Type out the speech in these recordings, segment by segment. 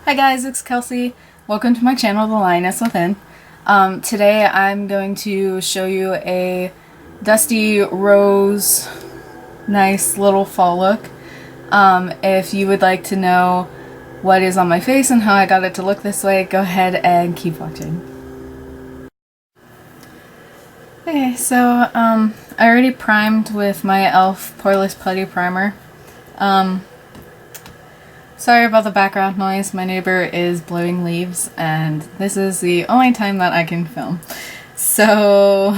Hi guys, it's Kelsey. Welcome to my channel, The Lioness Within. Today I'm going to show you a dusty rose, nice little fall look. If you would like to know what is on my face and how I got it to look this way, go ahead and keep watching. Okay, so I already primed with my e.l.f. Poreless Putty Primer. Sorry about the background noise, my neighbor is blowing leaves and this is the only time that I can film. So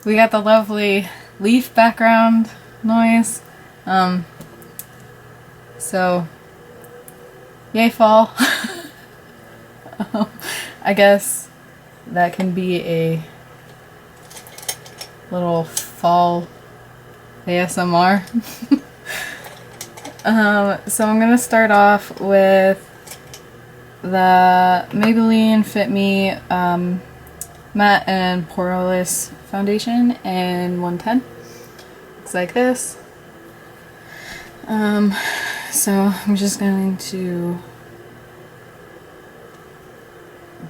we got the lovely leaf background noise. So yay fall. I guess that can be a little fall ASMR. So I'm gonna start off with the Maybelline Fit Me Matte and Poreless Foundation in 110. Looks like this. So I'm just going to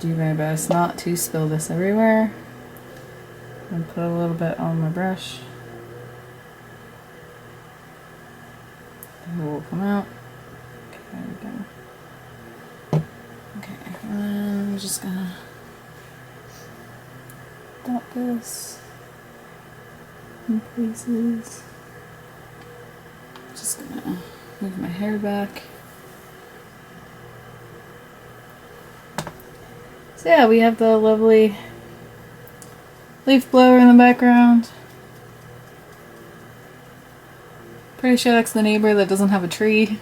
do my best not to spill this everywhere. And put a little bit on my brush. It will come out. Okay, there we go. Okay, and I'm just gonna dot this in places. Just gonna move my hair back. So yeah, we have the lovely leaf blower in the background. Pretty sure that's the neighbor that doesn't have a tree.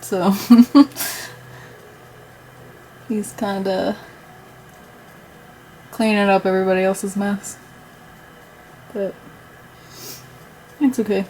So he's kinda cleaning up everybody else's mess. But it's okay.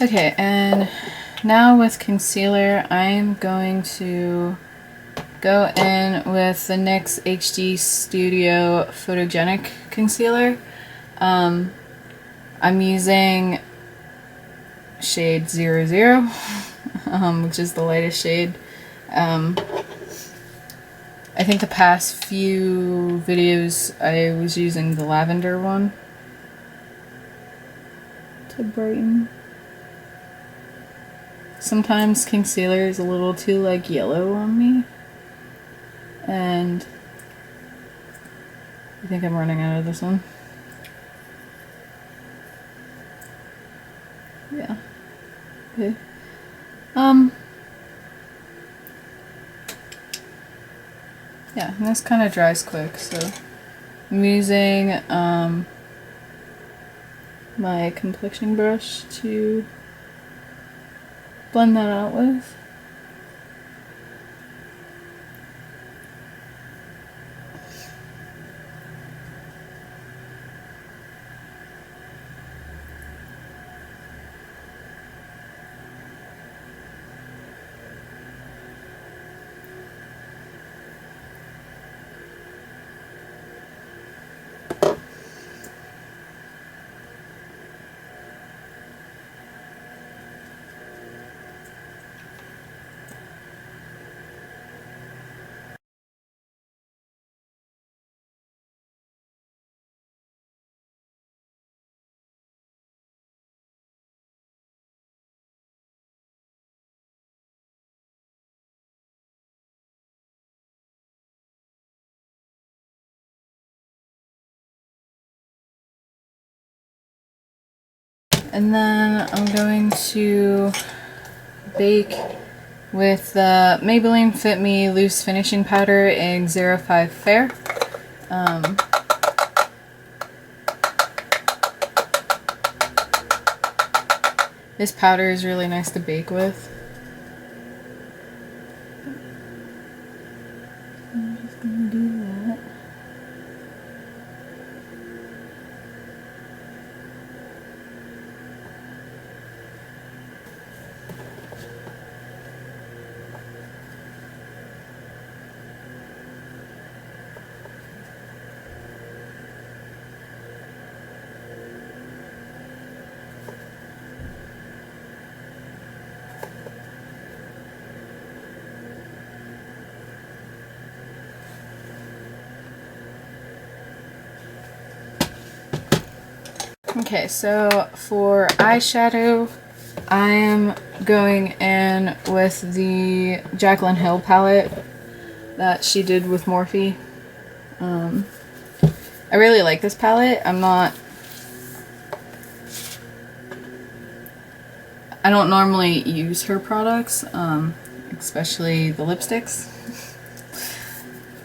Okay, and now with concealer, I'm going to go in with the NYX HD Studio Photogenic Concealer. I'm using shade 00, which is the lightest shade. I think the past few videos I was using the lavender one to brighten. Sometimes concealer is a little too like yellow on me, and I think I'm running out of this one. Yeah. Okay. Yeah, and this kind of dries quick, so I'm using my complexion brush to blend that out with. And then I'm going to bake with the Maybelline Fit Me Loose Finishing Powder in 05 Fair. This powder is really nice to bake with. I'm just gonna do that. Okay, so for eyeshadow, I am going in with the Jaclyn Hill palette that she did with Morphe. I really like this palette. I don't normally use her products, especially the lipsticks,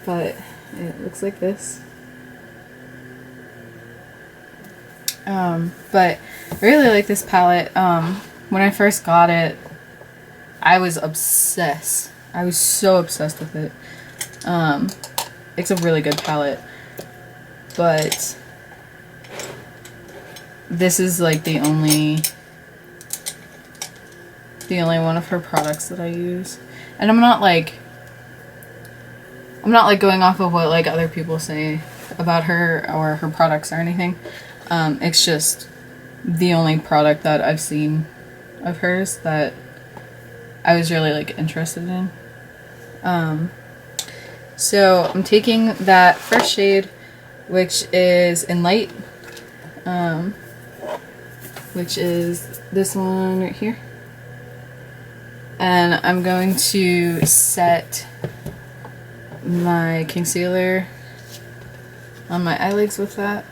but it looks like this. But I really like this palette. When I first got it, I was obsessed. I was so obsessed with it. It's a really good palette, but this is like the only one of her products that I use. And I'm not like going off of what like other people say about her or her products or anything. It's just the only product that I've seen of hers that I was really like interested in. So I'm taking that first shade, which is in Light, which is this one right here, and I'm going to set my concealer on my eyelids with that.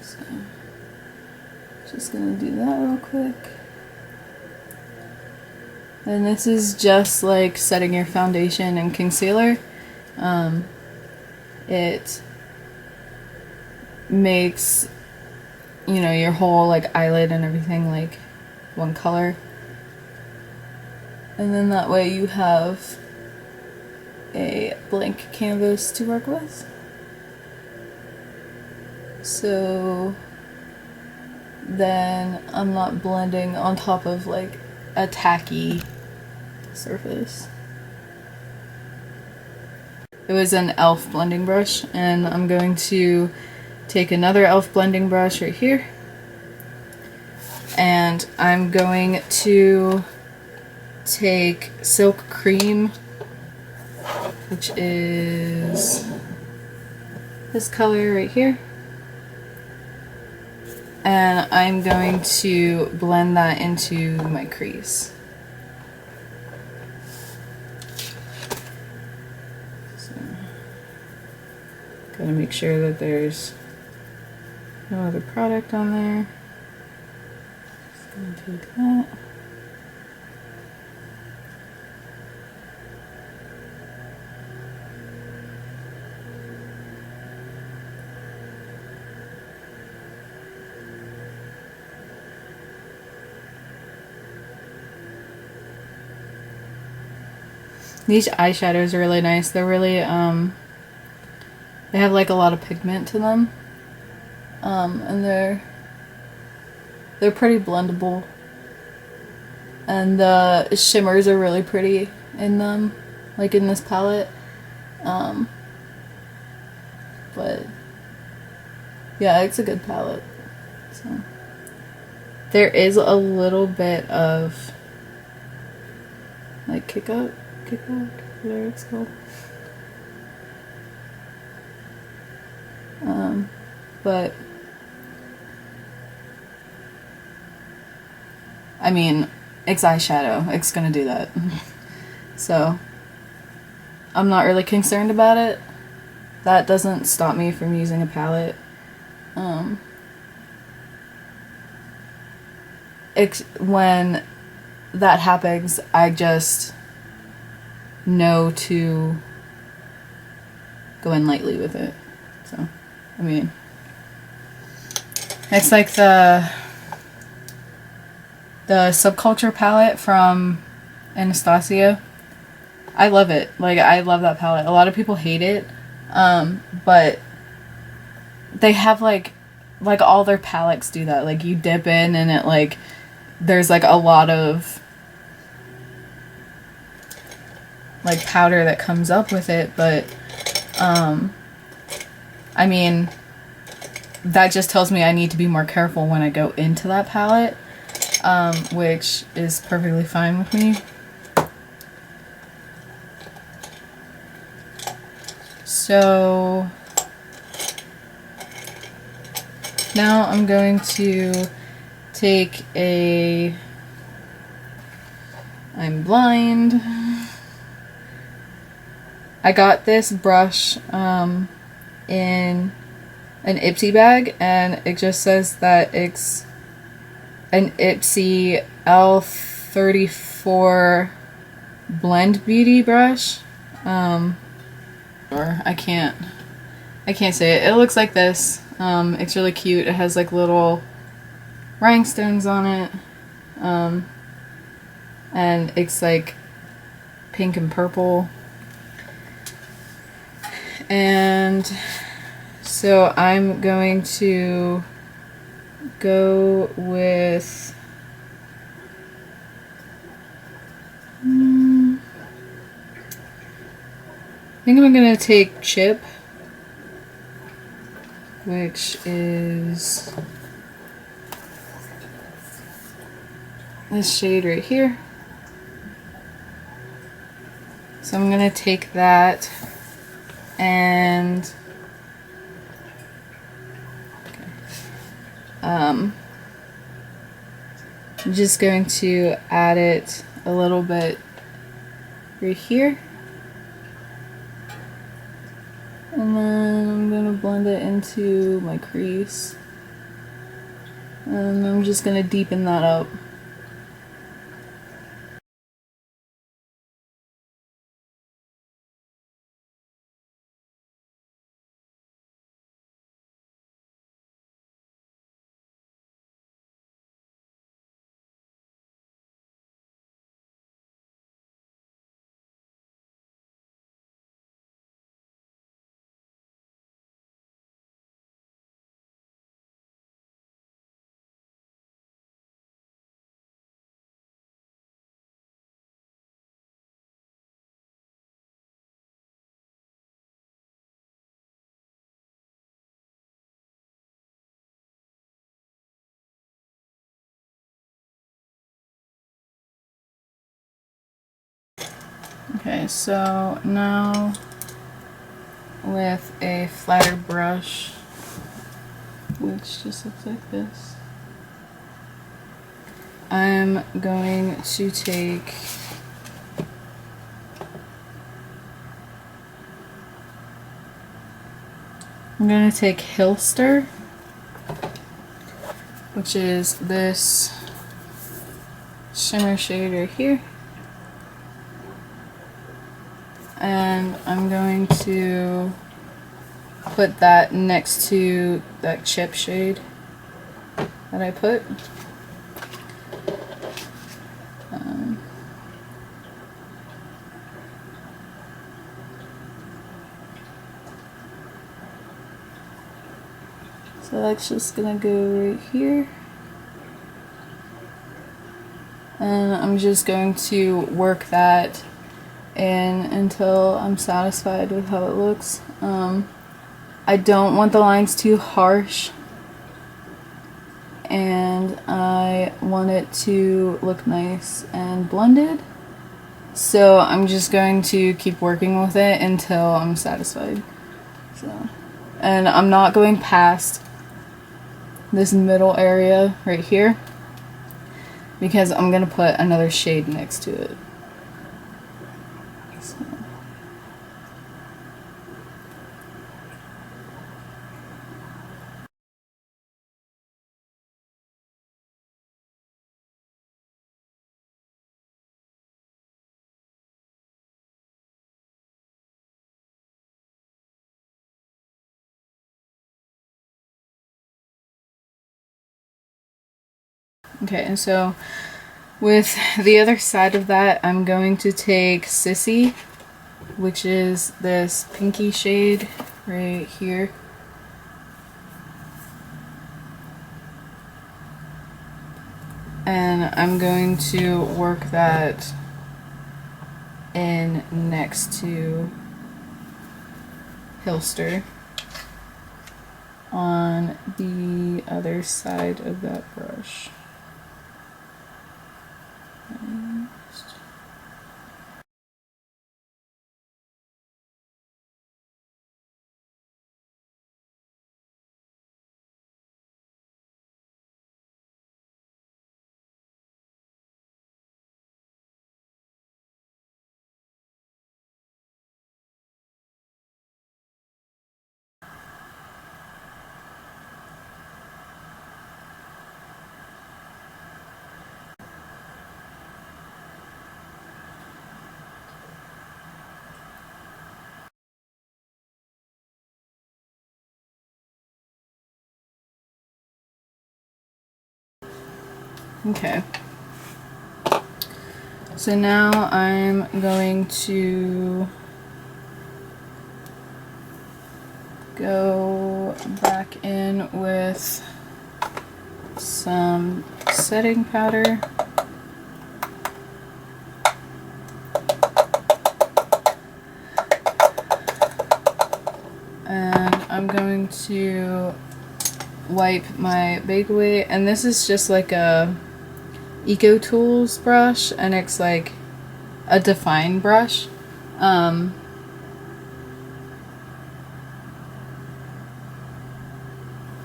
So just gonna do that real quick. And this is just like setting your foundation and concealer. It makes, you know, your whole like eyelid and everything like one color. And then that way you have a blank canvas to work with. So then I'm not blending on top of like a tacky surface. It was an e.l.f. blending brush, and I'm going to take another e.l.f. blending brush right here, and I'm going to take Silk Cream, which is this color right here, and I'm going to blend that into my crease. So, gotta make sure that there's no other product on there. Just gonna take that. These eyeshadows are really nice. They're really, they have like a lot of pigment to them. And they're pretty blendable. And the shimmers are really pretty in them, like in this palette. But yeah, it's a good palette. So there is a little bit of like kick out, whatever it's called. But I mean, it's eyeshadow. It's gonna do that. So I'm not really concerned about it. That doesn't stop me from using a palette. when that happens, I just know to go in lightly with it. So, I mean, it's like the Subculture palette from Anastasia. I love it. Like, I love that palette. A lot of people hate it, but they have like all their palettes do that. Like, you dip in and it like there's like a lot of like powder that comes up with it, but I mean, that just tells me I need to be more careful when I go into that palette, which is perfectly fine with me. So now I'm going to take I'm blind. I got this brush in an Ipsy bag, and it just says that it's an Ipsy L34 blend beauty brush. Or I can't say it. It looks like this. It's really cute. It has like little rhinestones on it, and it's like pink and purple. And so I'm going to go with I think I'm gonna take Chip, which is this shade right here. So I'm gonna take that and I'm just going to add it a little bit right here, and then I'm gonna blend it into my crease, and I'm just gonna deepen that up. Okay, so now with a flatter brush, which just looks like this, I'm going to take Hilster, which is this shimmer shade right here, and I'm going to put that next to that Chip shade that I put. So that's just gonna go right here. And I'm just going to work that in until I'm satisfied with how it looks. I don't want the lines too harsh, and I want it to look nice and blended. So I'm just going to keep working with it until I'm satisfied. So, and I'm not going past this middle area right here because I'm gonna put another shade next to it. Okay, and so with the other side of that, I'm going to take Sissy, which is this pinky shade right here. And I'm going to work that in next to Hilster on the other side of that brush. Okay. So now I'm going to go back in with some setting powder. And I'm going to wipe my big away, and this is just like a Eco Tools brush, and it's like a define brush.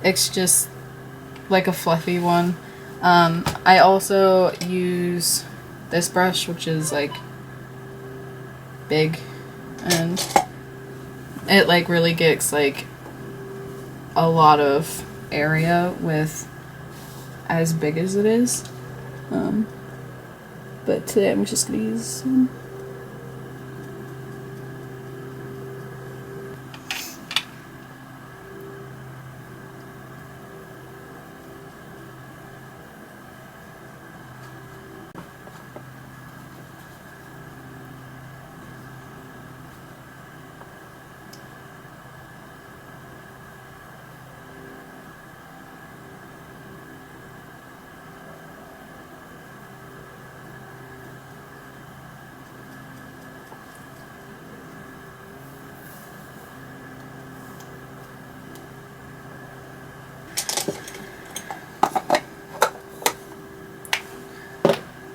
It's just like a fluffy one. I also use this brush, which is like big, and it like really gets like a lot of area with as big as it is. But today I'm just gonna use some.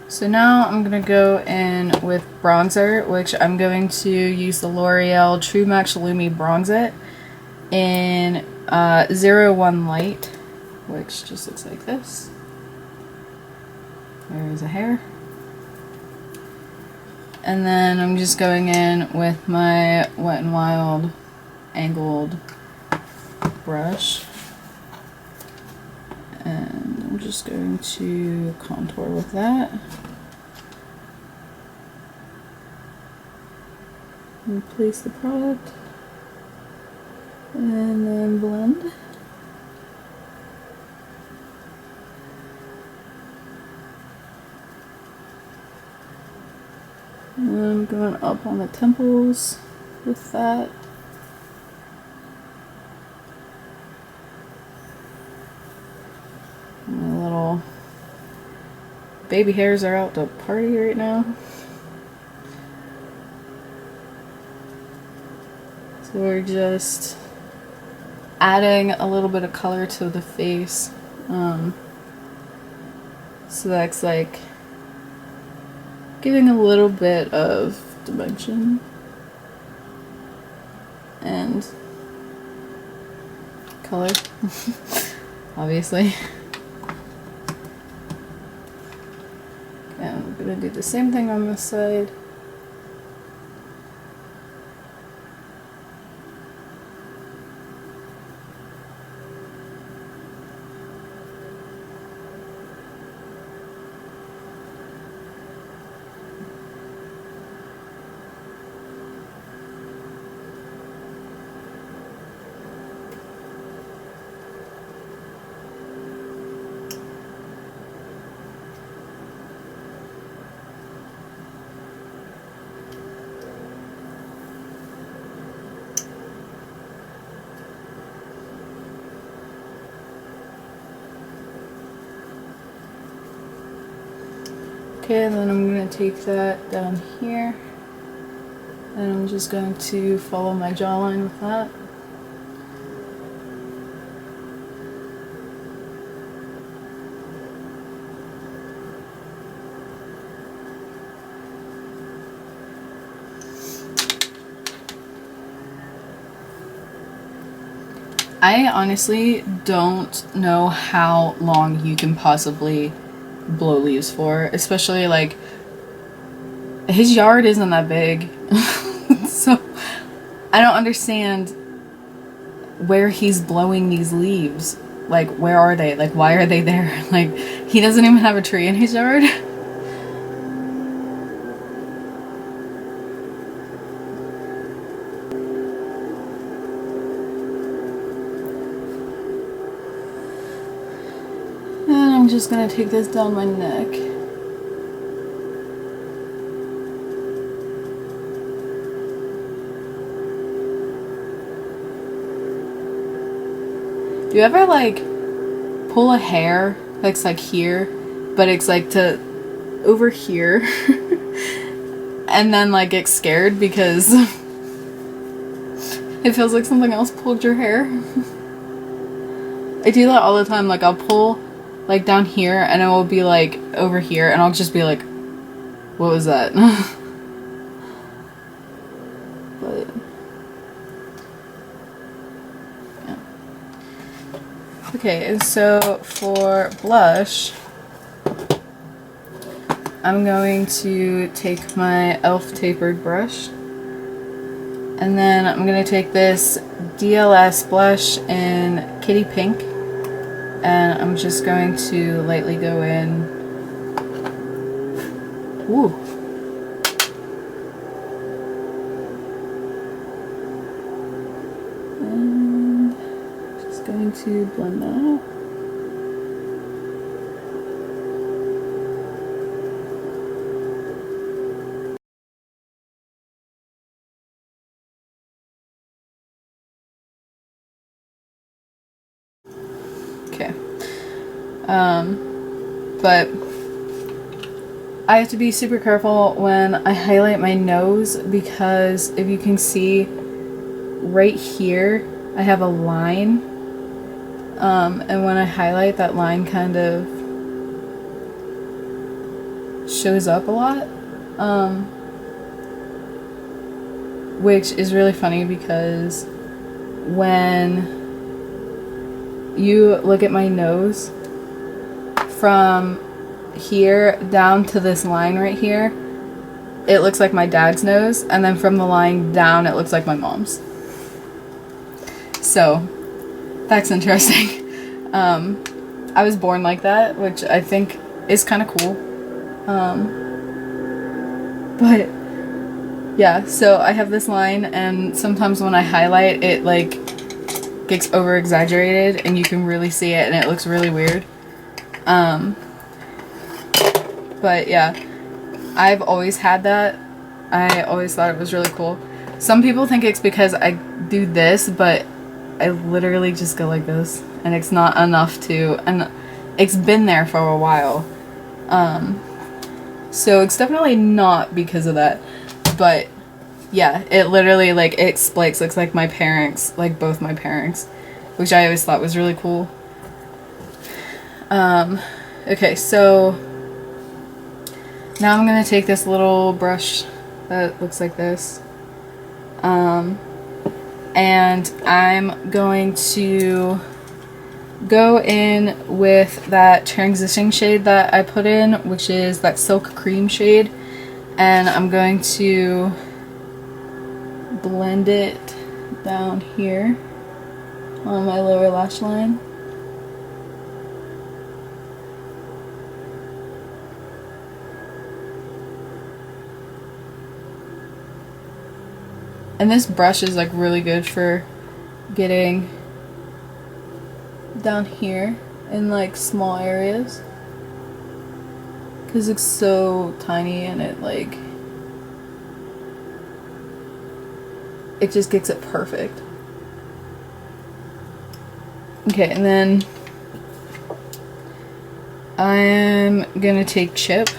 So now I'm going to go in with bronzer, which I'm going to use the L'Oreal True Match Lumi Bronze It in 01 Light, which just looks like this. There's a hair. And then I'm just going in with my Wet n Wild angled brush. And I'm just going to contour with that. And place the product. And then blend. And I'm going up on the temples with that. My little baby hairs are out to party right now. So we're just adding a little bit of color to the face. So that's like giving a little bit of dimension and color, obviously. And I'm gonna do the same thing on this side. Okay, and then I'm going to take that down here. And I'm just going to follow my jawline with that. I honestly don't know how long you can possibly blow leaves for, especially like his yard isn't that big. So I don't understand where he's blowing these leaves. Like, where are they? Like, why are they there? Like, he doesn't even have a tree in his yard. And I'm just gonna take this down my neck. Do you ever like pull a hair that's like here, but it's like to over here and then like get scared because it feels like something else pulled your hair? I do that all the time. Like, I'll pull like down here and it will be like over here and I'll just be like, what was that? But yeah. Okay, and so for blush, I'm going to take my e.l.f. tapered brush, and then I'm going to take this DLS blush in Kitty Pink, and I'm just going to lightly go in. Ooh. And just going to blend that out. Okay. But I have to be super careful when I highlight my nose, because if you can see right here, I have a line. And when I highlight, that line kind of shows up a lot. Which is really funny because when you look at my nose from here down to this line right here, it looks like my dad's nose, and then from the line down it looks like my mom's. So that's interesting. I was born like that, which I think is kind of cool. But yeah, so I have this line, and sometimes when I highlight it, like, gets over exaggerated and you can really see it and it looks really weird. But yeah, I've always had that. I always thought it was really cool. Some people think it's because I do this, but I literally just go like this, and it's not enough to, and it's been there for a while. So it's definitely not because of that, but yeah, it literally, like, it splits, looks like my parents, like both my parents, which I always thought was really cool. Okay, so now I'm gonna take this little brush that looks like this, and I'm going to go in with that transition shade that I put in, which is that Silk Cream shade, and I'm going to blend it down here on my lower lash line. And this brush is like really good for getting down here in like small areas, because it's so tiny and it like, it just gets it perfect. Okay, and then I'm gonna take Chip,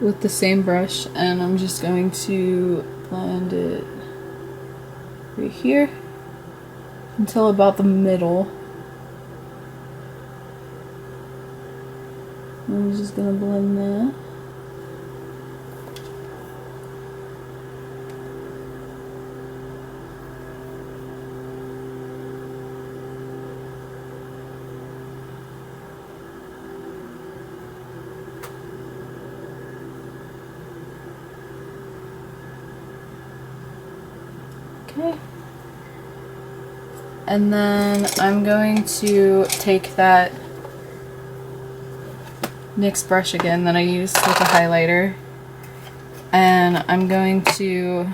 with the same brush, and I'm just going to blend it right here until about the middle. I'm just gonna blend that. Okay. And then I'm going to take that NYX brush again that I used with the highlighter, and I'm going to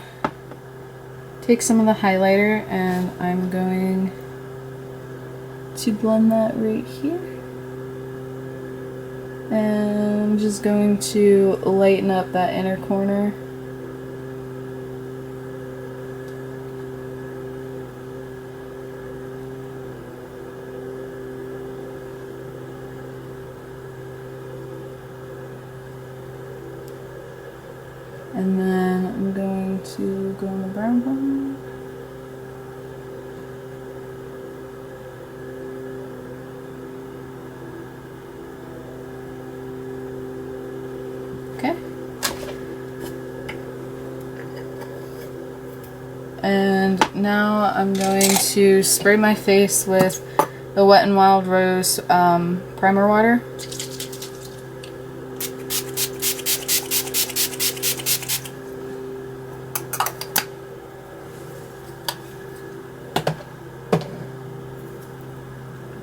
take some of the highlighter and I'm going to blend that right here. And I'm just going to lighten up that inner corner. And then I'm going to go on the brown one. Okay. And now I'm going to spray my face with the Wet n Wild Rose primer water.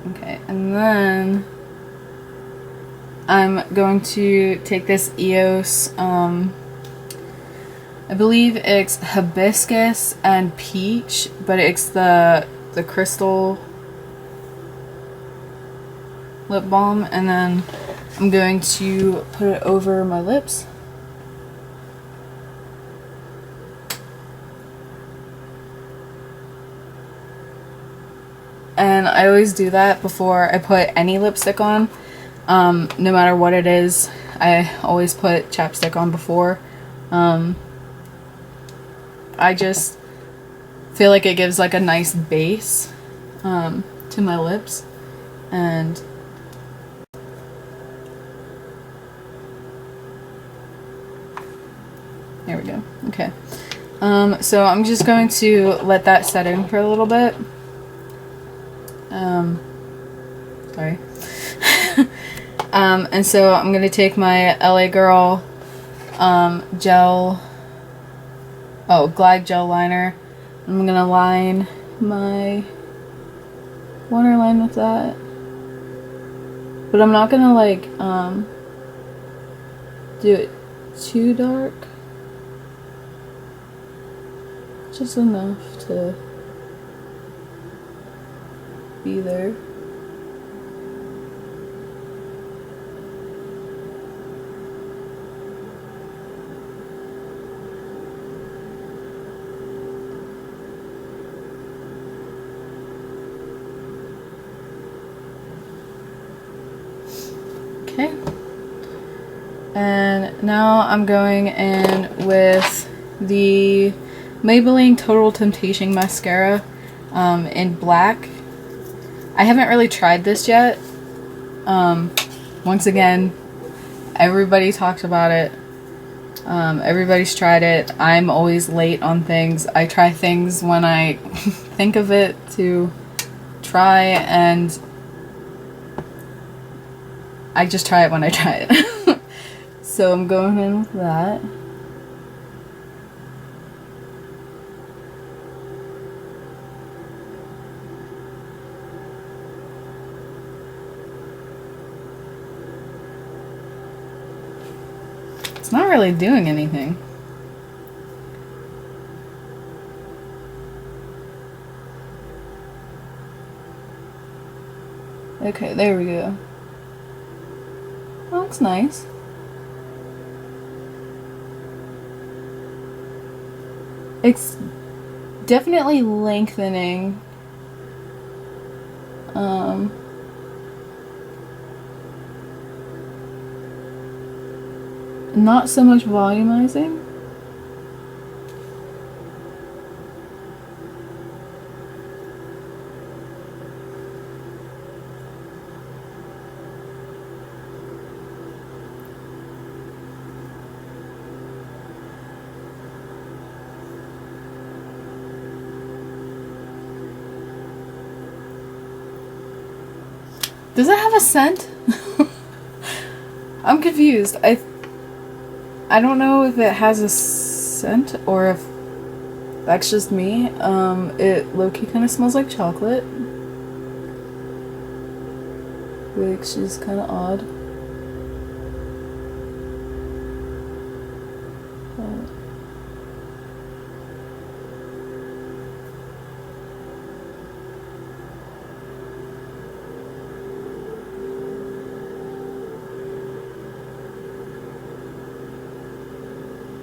Okay, and then I'm going to take this EOS, I believe it's hibiscus and peach, but it's the crystal lip balm, and then I'm going to put it over my lips. And I always do that before I put any lipstick on. No matter what it is, I always put chapstick on before. I just feel like it gives like a nice base to my lips, and there we go. Okay. So I'm just going to let that set in for a little bit. Sorry. And so I'm gonna take my LA Girl Glide Gel Liner. I'm gonna line my waterline with that. But I'm not gonna like do it too dark. Just enough to be there. Okay. And now I'm going in with the Maybelline Total Temptation mascara in black. I haven't really tried this yet. Once again, everybody talks about it. Everybody's tried it. I'm always late on things. I try things when I think of it to try, and I just try it when I try it. So I'm going in with that. It's not really doing anything. Okay, there we go. That looks nice. It's definitely lengthening. And not so much volumizing. Does it have a scent? I'm confused. I don't know if it has a scent or if that's just me. It low-key kind of smells like chocolate, which is kind of odd.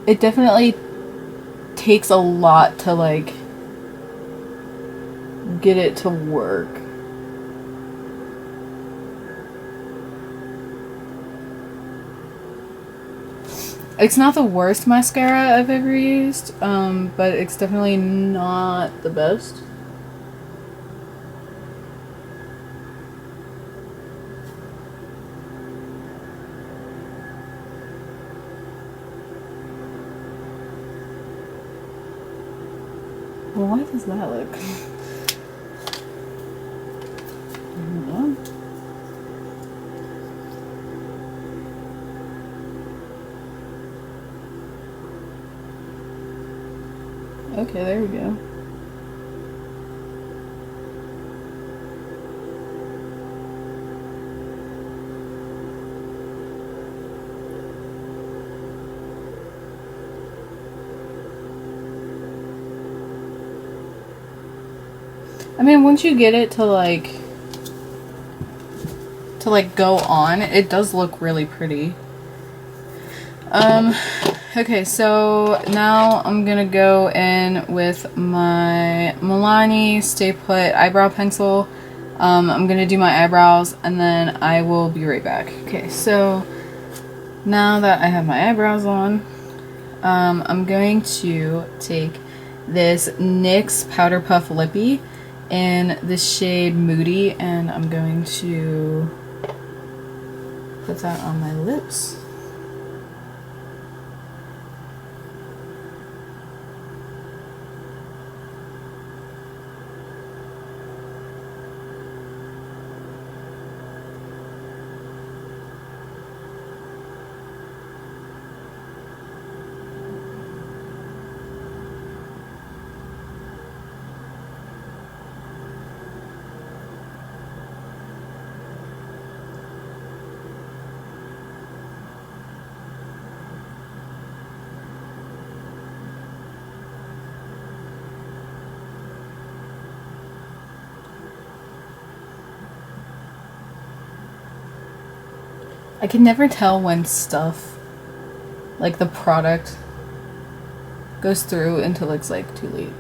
It definitely takes a lot to like get it to work. It's not the worst mascara I've ever used, but it's definitely not the best. Well, why does that look? I don't know. Okay, there we go. I mean, once you get it to like go on, it does look really pretty. Okay, so now I'm gonna go in with my Milani Stay Put eyebrow pencil. I'm gonna do my eyebrows and then I will be right back. Okay, so now that I have my eyebrows on, I'm going to take this NYX Powder Puff Lippy in the shade Moody, and I'm going to put that on my lips. I can never tell when stuff, like the product, goes through until it's like too late.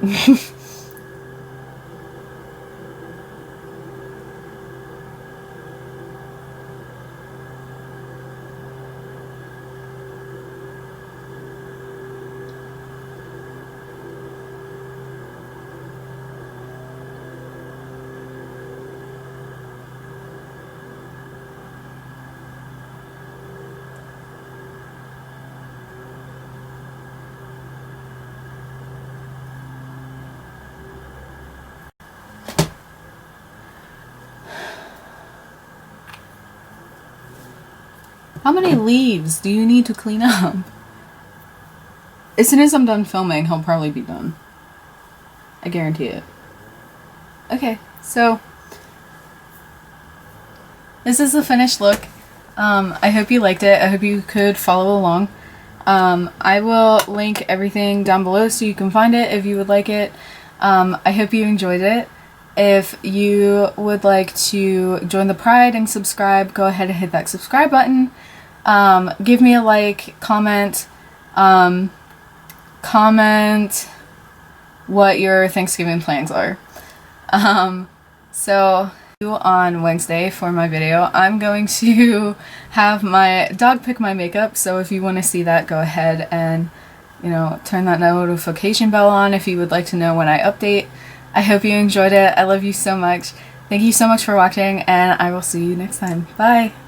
How many leaves do you need to clean up? As soon as I'm done filming, he'll probably be done. I guarantee it. Okay, so this is the finished look. I hope you liked it. I hope you could follow along. I will link everything down below so you can find it if you would like it. I hope you enjoyed it. If you would like to join the Pride and subscribe, go ahead and hit that subscribe button. Give me a like, comment what your Thanksgiving plans are. So On Wednesday for my video, I'm going to have my dog pick my makeup, so if you want to see that, go ahead and, you know, turn that notification bell on if you would like to know when I update. I hope you enjoyed it. I love you so much. Thank you so much for watching, and I will see you next time. Bye!